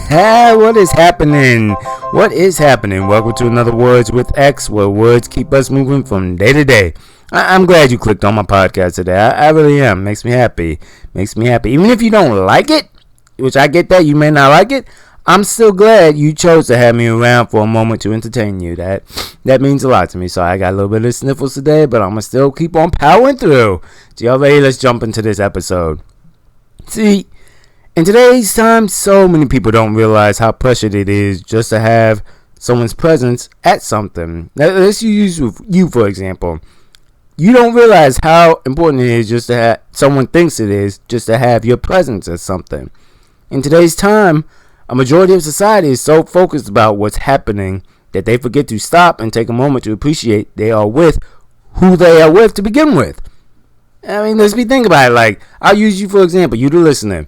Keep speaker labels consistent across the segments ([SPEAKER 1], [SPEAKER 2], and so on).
[SPEAKER 1] What is happening? What is happening? Welcome to another Words with X, where words keep us moving from day to day. I'm glad you clicked on my podcast today. I really am. Makes me happy. Even if you don't like it, which I get that you may not like it, I'm still glad you chose to have me around for a moment to entertain you. That means a lot to me. So I got a little bit of sniffles today, but I'm going to still keep on powering through. So y'all ready? Let's jump into this episode. See, in today's time, so many people don't realize how pressured it is just to have someone's presence at something. Now, let's use you, for example. You don't realize how important it is just to have, someone thinks it is, just to have your presence at something. In today's time, a majority of society is so focused about what's happening that they forget to stop and take a moment to appreciate they are with who they are with to begin with. I mean, let's be thinking about it. Like, I'll use you for example, you the listener.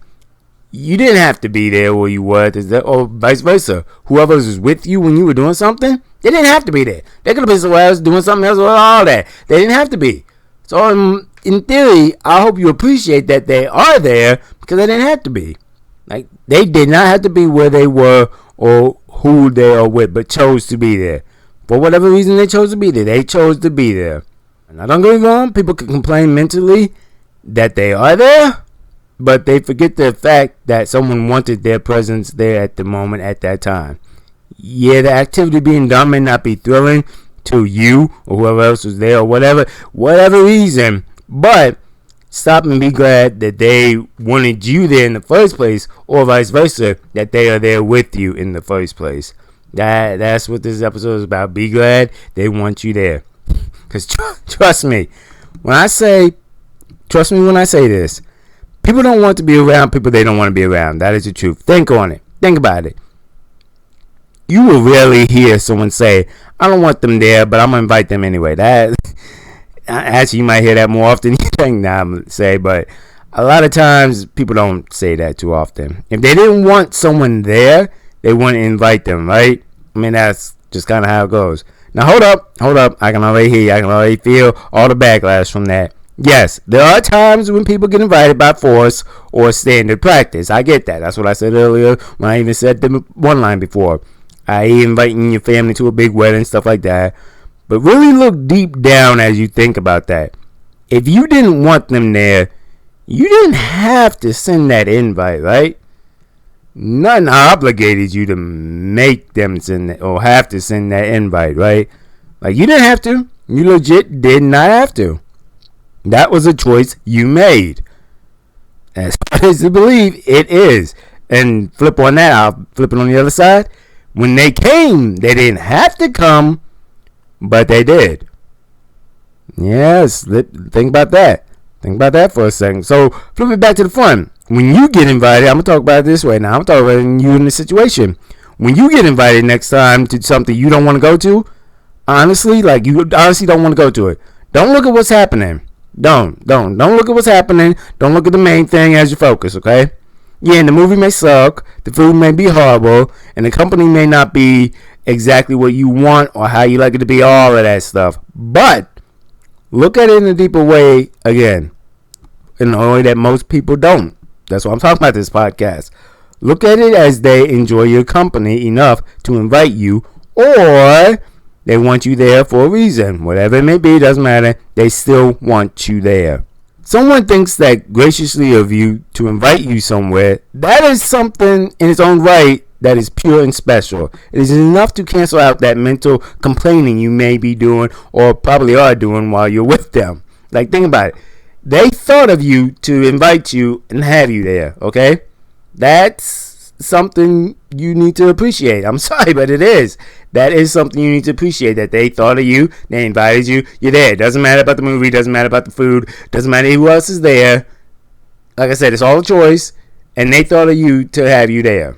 [SPEAKER 1] You didn't have to be there where you were, or vice versa. Whoever was with you when you were doing something, they didn't have to be there. They could have been somewhere else doing something else or all that. They didn't have to be. So, in theory, I hope you appreciate that they are there because they didn't have to be. Like, they did not have to be where they were or who they are with, but chose to be there. For whatever reason they chose to be there, they chose to be there. Now, don't get me wrong, people can complain mentally that they are there, but they forget the fact that someone wanted their presence there at the moment, at that time. Yeah, the activity being done may not be thrilling to you or whoever else was there or whatever reason, but stop and be glad that they wanted you there in the first place, or vice versa, that they are there with you in the first place. That's what this episode is about. Be glad they want you there. Because trust me when I say this, people don't want to be around people they don't want to be around. That is the truth. Think on it. Think about it. You will rarely hear someone say, I don't want them there, but I'm going to invite them anyway. Actually, you might hear that more often than you think now, I'm going to say, but a lot of times people don't say that too often. If they didn't want someone there, they wouldn't invite them, right? I mean, that's just kind of how it goes. Now, hold up. I can already hear you. I can already feel all the backlash from that. Yes, there are times when people get invited by force or standard practice. I get that. That's what I said earlier when I even said the one line before. I.e. inviting your family to a big wedding, stuff like that. But really look deep down as you think about that. If you didn't want them there, you didn't have to send that invite, right? Nothing obligated you to make them send that, or have to send that invite, right? Like, you didn't have to. You legit did not have to. That was a choice you made. As far as to believe, it is. And flip on that, I'll flip it on the other side. When they came, they didn't have to come, but they did. Yes, think about that. Think about that for a second. So, flip it back to the front. When you get invited, I'm going to talk about it this way now. I'm talking about you in this situation. When you get invited next time to something you don't want to go to, honestly, like, you honestly don't want to go to it. Don't look at what's happening. Don't look at what's happening. Don't look at the main thing as your focus, okay? Yeah, and the movie may suck, the food may be horrible, and the company may not be exactly what you want or how you like it to be, all of that stuff. But look at it in a deeper way again, in a way that most people don't. That's why I'm talking about this podcast. Look at it as they enjoy your company enough to invite you, or they want you there for a reason. Whatever it may be, doesn't matter. They still want you there. Someone thinks that graciously of you to invite you somewhere, that is something in its own right that is pure and special. It is enough to cancel out that mental complaining you may be doing or probably are doing while you're with them. Like, think about it. They thought of you to invite you and have you there, okay? That's something you need to appreciate. I'm sorry, but it is. That is something you need to appreciate, that they thought of you, they invited you, you're there. It doesn't matter about the movie, doesn't matter about the food, doesn't matter who else is there. Like I said, it's all a choice, and they thought of you to have you there.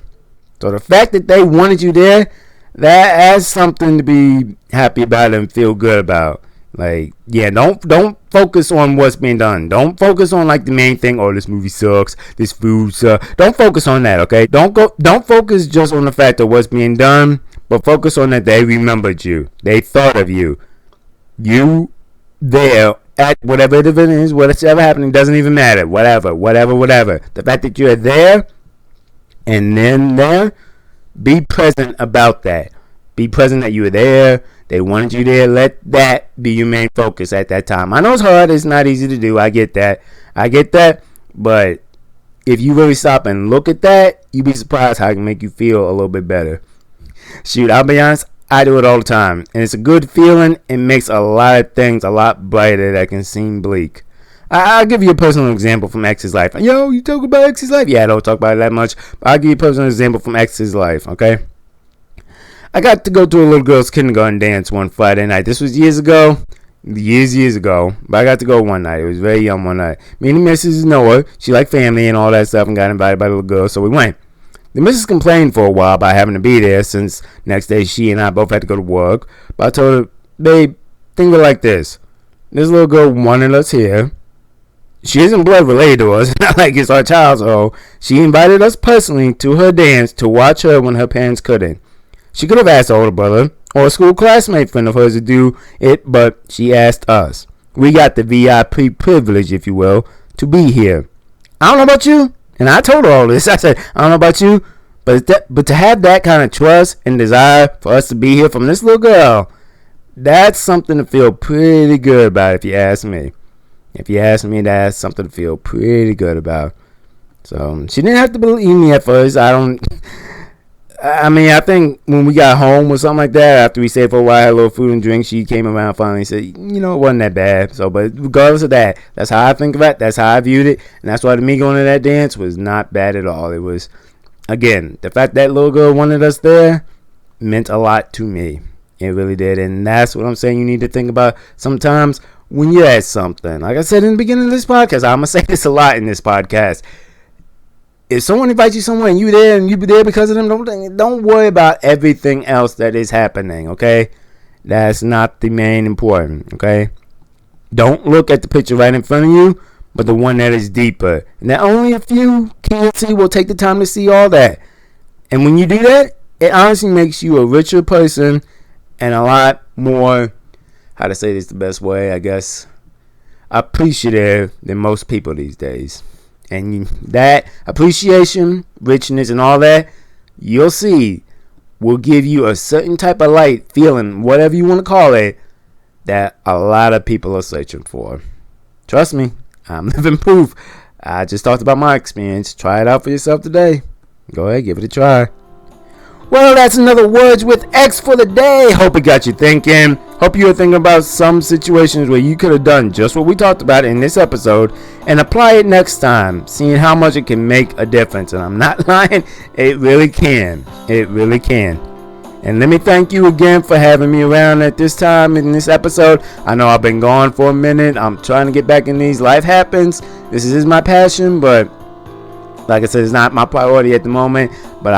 [SPEAKER 1] So the fact that they wanted you there, that has something to be happy about and feel good about. Like, yeah, don't focus on what's being done. Don't focus on like the main thing. Oh, this movie sucks. This food sucks. Don't focus on that, okay? Don't focus just on the fact of what's being done, but focus on that they remembered you. They thought of you. You there at whatever the event is, whatever happening, doesn't even matter. Whatever. The fact that you're there and then there, Be present about that. Be present that you were there. They wanted you there. Let that be your main focus at that time. I know it's hard. It's not easy to do. I get that. But if you really stop and look at that, you'd be surprised how it can make you feel a little bit better. Shoot, I'll be honest. I do it all the time. And it's a good feeling. It makes a lot of things a lot brighter that can seem bleak. I'll give you a personal example from X's life. Yo, you talk about X's life? Yeah, I don't talk about it that much. But I'll give you a personal example from X's life, okay? I got to go to a little girl's kindergarten dance one Friday night. This was years ago. Years ago. But I got to go one night. It was very young one night. Me and the missus know her. She liked family and all that stuff and got invited by the little girl, so we went. The missus complained for a while about having to be there since next day she and I both had to go to work. But I told her, babe, think of it like this. This little girl wanted us here. She isn't blood related to us. It's not like it's our child, so she invited us personally to her dance to watch her when her parents couldn't. She could have asked her older brother or a school classmate friend of hers to do it, but she asked us. We got the VIP privilege, if you will, to be here. I don't know about you, and I told her all this. I said, I don't know about you, but to have that kind of trust and desire for us to be here from this little girl, that's something to feel pretty good about, if you ask me. If you ask me, that's something to feel pretty good about. So she didn't have to believe me at first. I think when we got home or something like that, after we stayed for a while, had a little food and drink, she came around finally and said, you know, it wasn't that bad. So, but regardless of that, that's how I think of it. That's how I viewed it. And that's why to me going to that dance was not bad at all. It was, again, the fact that little girl wanted us there meant a lot to me. It really did. And that's what I'm saying you need to think about sometimes when you're at something. Like I said in the beginning of this podcast, I'm going to say this a lot in this podcast. If someone invites you somewhere and you're there and you be there because of them, don't worry about everything else that is happening, okay? That's not the main important, okay? Don't look at the picture right in front of you, but the one that is deeper. And that only a few can see will take the time to see all that. And when you do that, it honestly makes you a richer person and a lot more, how to say this the best way, I guess, appreciative than most people these days. And that appreciation, richness, and all that, you'll see, will give you a certain type of light, feeling, whatever you want to call it, that a lot of people are searching for. Trust me, I'm living proof. I just talked about my experience. Try it out for yourself today. Go ahead, give it a try. Well, that's another Words with X for the day. Hope it got you thinking. Hope you were thinking about some situations where you could have done just what we talked about in this episode and apply it next time, seeing how much it can make a difference. And I'm not lying, it really can. It really can. And let me thank you again for having me around at this time in this episode. I know I've been gone for a minute. I'm trying to get back in these. Life happens. This is my passion, but like I said, it's not my priority at the moment, but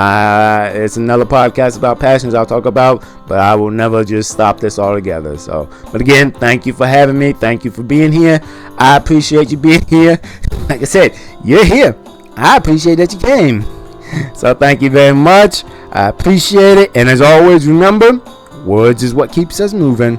[SPEAKER 1] it's another podcast about passions I'll talk about, but I will never just stop this altogether. So, but again, thank you for having me. Thank you for being here. I appreciate you being here. Like I said, you're here. I appreciate that you came. So thank you very much. I appreciate it. And as always, remember, words is what keeps us moving.